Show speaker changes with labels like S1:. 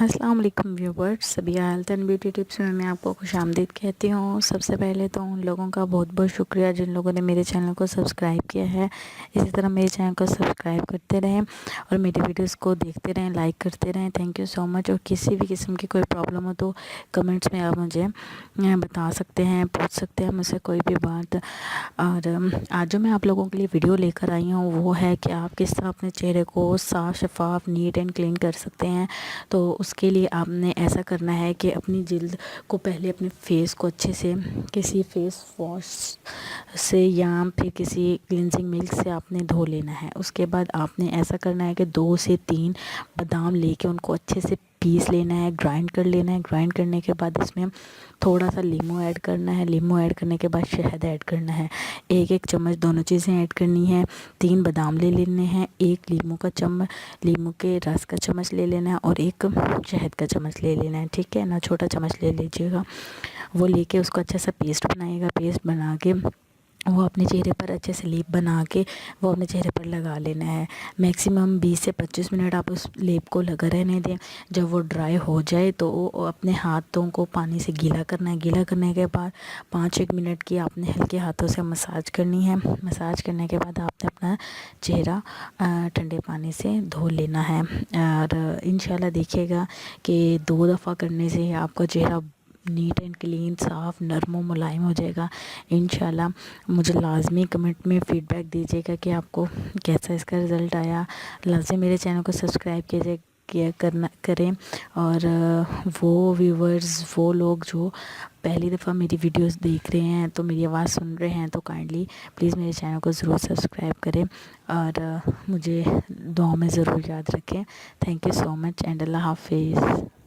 S1: अस्सलाम वालेकुम viewers, Sabiya health and beauty tips में मैं आपको खुशामदीद कहती हूँ। सबसे पहले तो उन लोगों का बहुत बहुत शुक्रिया जिन लोगों ने मेरे चैनल को सब्सक्राइब किया है। इसी तरह मेरे चैनल को सब्सक्राइब करते रहें और मेरी वीडियोस को देखते रहें, लाइक करते रहें। Thank you so much. और किसी भी किस्म की कोई प्रॉब्लम हो तो कमेंट्स में आप मुझे बता सकते हैं, पूछ सकते हैं मुझसे कोई भी बात। और आज जो मैं आप लोगों के लिए वीडियो लेकर आई हूँ वो है कि आप किस तरह अपने चेहरे को साफ़ शफाफ नीट एंड क्लीन कर सकते हैं। तो उसके लिए आपने ऐसा करना है कि अपनी जिल्द को पहले अपने फेस को अच्छे से किसी फेस वॉश से या फिर किसी क्लिनजिंग मिल्क से आपने धो लेना है। उसके बाद आपने ऐसा करना है कि 2 से 3 बादाम लेके उनको अच्छे से पीस लेना है, ग्राइंड कर लेना है। ग्राइंड करने के बाद इसमें थोड़ा सा लीमू ऐड करना है। लीमू ऐड करने के बाद शहद ऐड करना है। एक चम्मच दोनों चीज़ें ऐड करनी है। 3 बादाम ले लेने हैं, 1 लीमू के रस का चम्मच ले लेना है और 1 शहद का चम्मच ले लेना है। ठीक है ना, छोटा चम्मच ले लीजिएगा। वो लेके उसको अच्छा सा पेस्ट बनाइएगा। पेस्ट बना के वो अपने चेहरे पर अच्छे से लेप बना के वो अपने चेहरे पर लगा लेना है। मैक्सिमम 20 से 25 मिनट आप उस लेप को लगा रहने दें। जब वो ड्राई हो जाए तो वो अपने हाथों को पानी से गीला करना है। गीला करने के बाद 5-1 मिनट की आपने हल्के हाथों से मसाज करनी है। मसाज करने के बाद आपने अपना चेहरा ठंडे पानी से धो लेना है। और इंशाल्लाह देखिएगा कि 2 दफ़ा करने से आपका चेहरा नीट एंड क्लीन, साफ़, नरम और मुलायम हो जाएगा इंशाल्लाह। मुझे लाज़मी कमेंट में फ़ीडबैक दीजिएगा कि आपको कैसा इसका रिज़ल्ट आया। लाज़मी मेरे चैनल को सब्सक्राइब करें। और वो व्यूवर्स, वो लोग जो पहली दफ़ा मेरी वीडियोस देख रहे हैं तो मेरी आवाज़ सुन रहे हैं तो काइंडली प्लीज़ मेरे चैनल को ज़रूर सब्सक्राइब करें और मुझे दुआ में ज़रूर याद रखें। Thank you so much and अल्लाह हाफिज़।